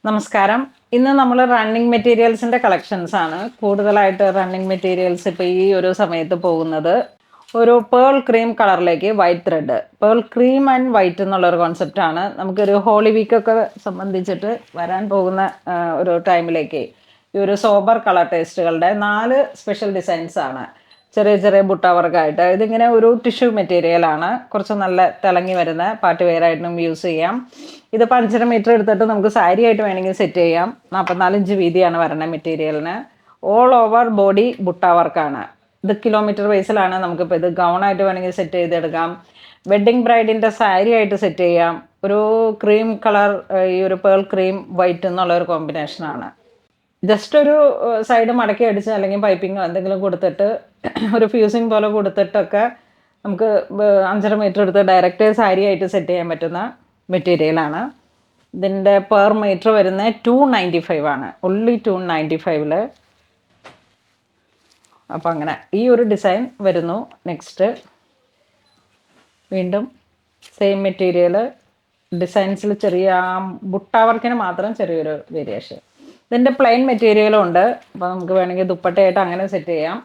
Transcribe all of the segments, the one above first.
നമസ്കാരം. ഇന്ന് നമ്മൾ റണ്ണിങ് മെറ്റീരിയൽസിന്റെ കളക്ഷൻസ് ആണ്. കൂടുതലായിട്ട് റണ്ണിങ് മെറ്റീരിയൽസ് ഇപ്പോൾ ഈ ഒരു സമയത്ത് പോകുന്നത് ഒരു പേൾ ക്രീം കളറിലേക്ക് white thread. Pearl cream and white എന്നുള്ളൊരു കോൺസെപ്റ്റാണ്. നമുക്കൊരു ഹോളി വീക്കൊക്കെ സംബന്ധിച്ചിട്ട് വരാൻ പോകുന്ന ഒരു ടൈമിലേക്ക് ഈ ഒരു സോബർ കളർ ടേസ്റ്റുകളുടെ 4 സ്പെഷ്യൽ ഡിസൈൻസ് ആണ്. ചെറിയ ചെറിയ ബുട്ട വർക്കായിട്ട് ഇതിങ്ങനെ ഒരു ടിഷ്യൂ മെറ്റീരിയലാണ്. കുറച്ച് നല്ല തിളങ്ങി വരുന്ന പാർട്ടി വെയർ ആയിട്ടും യൂസ് ചെയ്യാം. ഇതിപ്പോൾ 5.5 മീറ്റർ എടുത്തിട്ട് നമുക്ക് സാരി ആയിട്ട് വേണമെങ്കിൽ സെറ്റ് ചെയ്യാം. 44 ഇഞ്ച് വീതിയാണ് വരുന്നത് മെറ്റീരിയലിന്. ഓൾ ഓവർ ബോഡി ബുട്ട വർക്കാണ്. ഇത് കിലോമീറ്റർ ബേസിലാണ്. നമുക്കിപ്പോൾ ഇത് ഗൗണായിട്ട് വേണമെങ്കിൽ സെറ്റ് ചെയ്തെടുക്കാം. വെഡ്ഡിങ് ബ്രൈഡിൻ്റെ സാരി ആയിട്ട് സെറ്റ് ചെയ്യാം. ഒരു ക്രീം കളർ, ഈ ഒരു പേൾ ക്രീം വൈറ്റ് എന്നുള്ള ഒരു കോമ്പിനേഷനാണ്. ജസ്റ്റ് ഒരു സൈഡ് മടക്കി അടിച്ച് അല്ലെങ്കിൽ പൈപ്പിങ്ങോ എന്തെങ്കിലും കൊടുത്തിട്ട് ഒരു ഫ്യൂസിങ് പോലെ കൊടുത്തിട്ടൊക്കെ നമുക്ക് 5.5 മീറ്റർ എടുത്ത് ഡയറക്റ്റ് സാരി ആയിട്ട് സെറ്റ് ചെയ്യാൻ പറ്റുന്ന മെറ്റീരിയലാണ്. ഇതിൻ്റെ പെർ മീറ്റർ വരുന്നത് 295 ആണ്. ഒൺലി 295. അപ്പം അങ്ങനെ ഈ ഒരു ഡിസൈൻ വരുന്നു. നെക്സ്റ്റ് വീണ്ടും സെയിം മെറ്റീരിയൽ ഡിസൈൻസിൽ ചെറിയ ബുട്ട വർക്കിന് മാത്രം ചെറിയൊരു വേരിയേഷൻ. ഇതിൻ്റെ പ്ലെയിൻ മെറ്റീരിയലും ഉണ്ട്. അപ്പോൾ നമുക്ക് വേണമെങ്കിൽ ദുപ്പട്ടയായിട്ട് അങ്ങനെ സെറ്റ് ചെയ്യാം.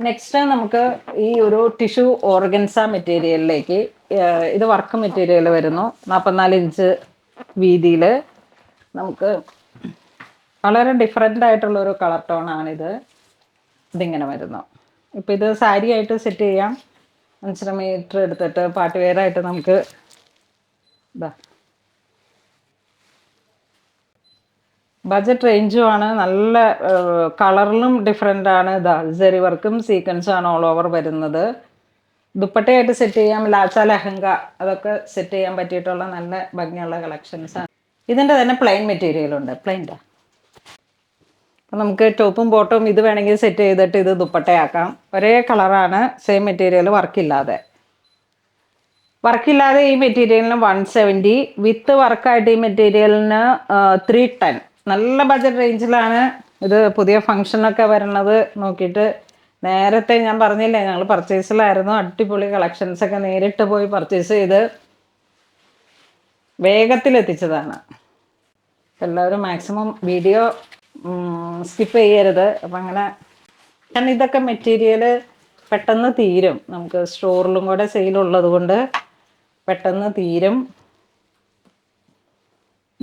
നെക്സ്റ്റ് നമുക്ക് ഈ ഒരു ടിഷ്യൂ ഓർഗൻസ മെറ്റീരിയലിലേക്ക് ഇത് വർക്ക് മെറ്റീരിയൽ വരുന്നു. 44 ഇഞ്ച് വീതിയിൽ നമുക്ക് വളരെ ഡിഫറെൻ്റ് ആയിട്ടുള്ളൊരു കളർ ടോണാണിത്. ഇതിങ്ങനെ വരുന്നു. ഇപ്പോൾ ഇത് സാരി ആയിട്ട് സെറ്റ് ചെയ്യാം. 5.5 മീറ്റർ എടുത്തിട്ട് പാർട്ടി വെയർ ആയിട്ട് നമുക്ക് ഇതാ ബഡ്ജറ്റ് റേഞ്ചും ആണ്. നല്ല കളറിലും ഡിഫറെൻ്റ് ആണ്. ഇതാ സെറി വർക്കും സീക്വൻസും ആണ് ഓൾ ഓവർ വരുന്നത്. ദുപ്പട്ടയായിട്ട് സെറ്റ് ചെയ്യാം. ലാച്ച ലഹങ്ക അതൊക്കെ സെറ്റ് ചെയ്യാൻ പറ്റിയിട്ടുള്ള നല്ല ഭംഗിയുള്ള കളക്ഷൻസാണ്. ഇതിൻ്റെ തന്നെ പ്ലെയിൻ മെറ്റീരിയലുണ്ട്. പ്ലെയിൻ്റെ അപ്പം നമുക്ക് ടോപ്പും ബോട്ടവും ഇത് വേണമെങ്കിൽ സെറ്റ് ചെയ്തിട്ട് ഇത് ദുപ്പട്ടയാക്കാം. ഒരേ കളറാണ്, സെയിം മെറ്റീരിയൽ, വർക്കില്ലാതെ ഈ മെറ്റീരിയലിന് 170. വിത്ത് വർക്കായിട്ട് ഈ മെറ്റീരിയലിന് 310. നല്ല ബഡ്ജറ്റ് റേഞ്ചിലാണ് ഇത്. പുതിയ ഫങ്ഷനൊക്കെ വരണത് നോക്കിയിട്ട് നേരത്തെ ഞാൻ പറഞ്ഞില്ലേ, ഞങ്ങൾ പർച്ചേസിലായിരുന്നു. അടിപൊളി കളക്ഷൻസൊക്കെ നേരിട്ട് പോയി പർച്ചേസ് ചെയ്ത് വേഗത്തിലെത്തിച്ചതാണ്. എല്ലാവരും മാക്സിമം വീഡിയോ സ്കിപ്പ് ചെയ്യരുത്. അപ്പം അങ്ങനെ, കാരണം ഇതൊക്കെ മെറ്റീരിയൽ പെട്ടെന്ന് തീരും. നമുക്ക് സ്റ്റോറിലും കൂടെ സെയിലുള്ളത് കൊണ്ട് പെട്ടെന്ന് തീരും.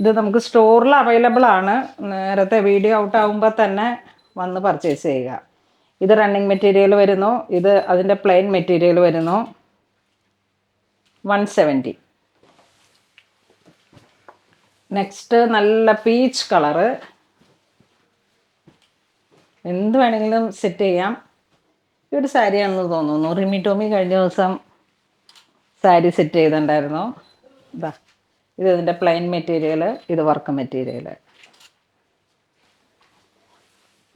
ഇത് നമുക്ക് സ്റ്റോറിൽ അവൈലബിൾ ആണ്. നേരത്തെ വീഡിയോ ഔട്ട് ആകുമ്പോൾ തന്നെ വന്ന് പർച്ചേസ് ചെയ്യുക. ഇത് റണ്ണിങ് മെറ്റീരിയൽ വരുന്നു. ഇത് അതിൻ്റെ പ്ലെയിൻ മെറ്റീരിയൽ വരുന്നു. 170. നെക്സ്റ്റ് നല്ല പീച്ച് കളറ്. എന്ത് വേണമെങ്കിലും സെറ്റ് ചെയ്യാം. ഈ ഒരു സാരിയാണെന്ന് തോന്നുന്നു. റിമി ടോമി കഴിഞ്ഞ ദിവസം സാരി സെറ്റ് ചെയ്തിട്ടുണ്ടായിരുന്നു. ഇതാ ഇത് ഇതിൻ്റെ പ്ലെയിൻ മെറ്റീരിയൽ, ഇത് വർക്ക് മെറ്റീരിയൽ.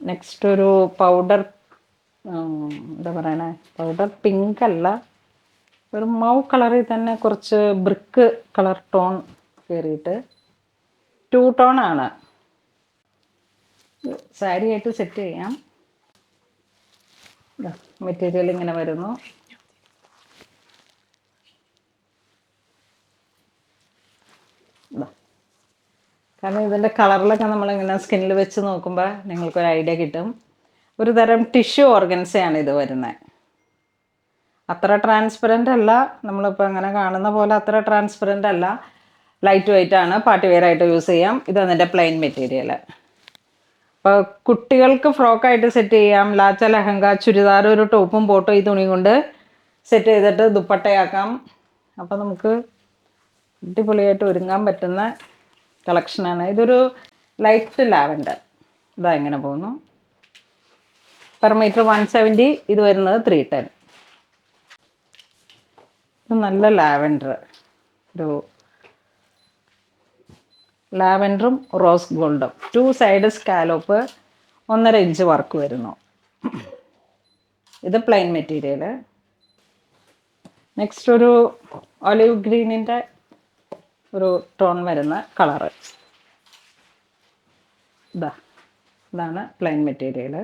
നെക്സ്റ്റ് ഒരു പൗഡർ, എന്താ പറയണേ, പൗഡർ പിങ്ക് അല്ല, ഒരു മൗ കളറിൽ തന്നെ കുറച്ച് ബ്രിക്ക് കളർ ടോൺ കയറിയിട്ട് 2 ടോൺ ആണ്. സാരി ആയിട്ട് സെറ്റ് ചെയ്യാം. മെറ്റീരിയൽ ഇങ്ങനെ വരുന്നു. കാരണം ഇതിൻ്റെ കളറിലൊക്കെ നമ്മളിങ്ങനെ സ്കിന്നിൽ വെച്ച് നോക്കുമ്പോൾ നിങ്ങൾക്കൊരു ഐഡിയ കിട്ടും. ഒരു തരം ടിഷ്യൂ ഓർഗൻസയാണ് ഇത് വരുന്നത്. അത്ര ട്രാൻസ്പെറൻ്റ് അല്ല, നമ്മളിപ്പോൾ അങ്ങനെ കാണുന്ന പോലെ അത്ര ട്രാൻസ്പെറൻ്റ് അല്ല. ലൈറ്റ് വെയിറ്റ് ആണ്. പാർട്ടി വെയർ ആയിട്ട് യൂസ് ചെയ്യാം. ഇത് അതിൻ്റെ പ്ലെയിൻ മെറ്റീരിയൽ. അപ്പോൾ കുട്ടികൾക്ക് ഫ്രോക്കായിട്ട് സെറ്റ് ചെയ്യാം. ലാച്ച ലഹങ്ക, ചുരിദാർ, ഒരു ടോപ്പും ബോട്ടും ഈ തുണി കൊണ്ട് സെറ്റ് ചെയ്തിട്ട് ദുപ്പട്ടയാക്കാം. അപ്പോൾ നമുക്ക് അടിപൊളിയായിട്ട് ഒരുങ്ങാൻ പറ്റുന്ന കളക്ഷനാണ്. ഇതൊരു ലൈറ്റ് ലാവൻഡർ. ഇതാ ഇങ്ങനെ പോകുന്നു. Per metre 170. ഇത് വരുന്നത് 310. ഇത് നല്ല ലാവൻഡർ, ഒരു ലാവൻഡറും റോസ് ഗോൾഡും 2 സൈഡ് സ്കാലോപ്പ്, 1.5 ഇഞ്ച് വർക്ക് വരുന്നു. ഇത് പ്ലെയിൻ മെറ്റീരിയൽ. നെക്സ്റ്റ് ഒരു ഒലിവ് ഗ്രീനിൻ്റെ ഒരു ടോൺ വരുന്ന കളറ്. ഇതാണ് പ്ലെയിൻ മെറ്റീരിയൽ.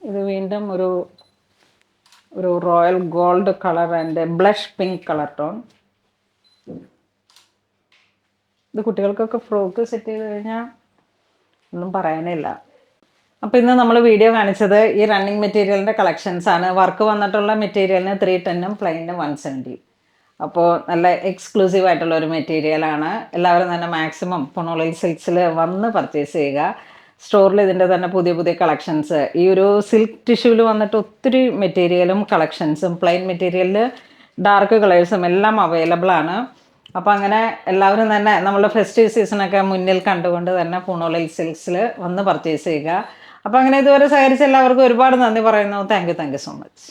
ഇത് വീണ്ടും ഒരു royal gold colour and blush pink colour tone. ഇത് കുട്ടികൾക്കൊക്കെ ഫ്രോക്ക് സെറ്റ് ചെയ്ത് കഴിഞ്ഞാൽ ഒന്നും പറയാനില്ല. അപ്പോൾ ഇന്ന് നമ്മൾ വീഡിയോ കാണിച്ചത് ഈ റണ്ണിങ് മെറ്റീരിയലിൻ്റെ കളക്ഷൻസ് ആണ്. വർക്ക് വന്നിട്ടുള്ള മെറ്റീരിയലിന് 310 പ്ലെയിന് 170. അപ്പോൾ നല്ല എക്സ്ക്ലൂസീവ് ആയിട്ടുള്ള ഒരു മെറ്റീരിയലാണ്. എല്ലാവരും തന്നെ മാക്സിമം പുണോളിൽ സിൽക്സിൽ വന്ന് പർച്ചേസ് ചെയ്യുക. സ്റ്റോറിൽ ഇതിൻ്റെ തന്നെ പുതിയ പുതിയ കളക്ഷൻസ്, ഈ ഒരു സിൽക്ക് ടിഷ്യൂവിൽ വന്നിട്ട് ഒത്തിരി മെറ്റീരിയലും കളക്ഷൻസും പ്ലെയിൻ മെറ്റീരിയലിൽ ഡാർക്ക് കളേഴ്സും എല്ലാം അവൈലബിൾ ആണ്. അപ്പോൾ അങ്ങനെ എല്ലാവരും തന്നെ നമ്മളുടെ ഫെസ്റ്റീവ് സീസണൊക്കെ മുന്നിൽ കണ്ടുകൊണ്ട് തന്നെ പൂണോളിൽ സിൽക്സിൽ വന്ന് പർച്ചേസ് ചെയ്യുക. അപ്പോൾ അങ്ങനെ ഇതുവരെ സഹകരിച്ച എല്ലാവർക്കും ഒരുപാട് നന്ദി പറയുന്നു. Thank you so much.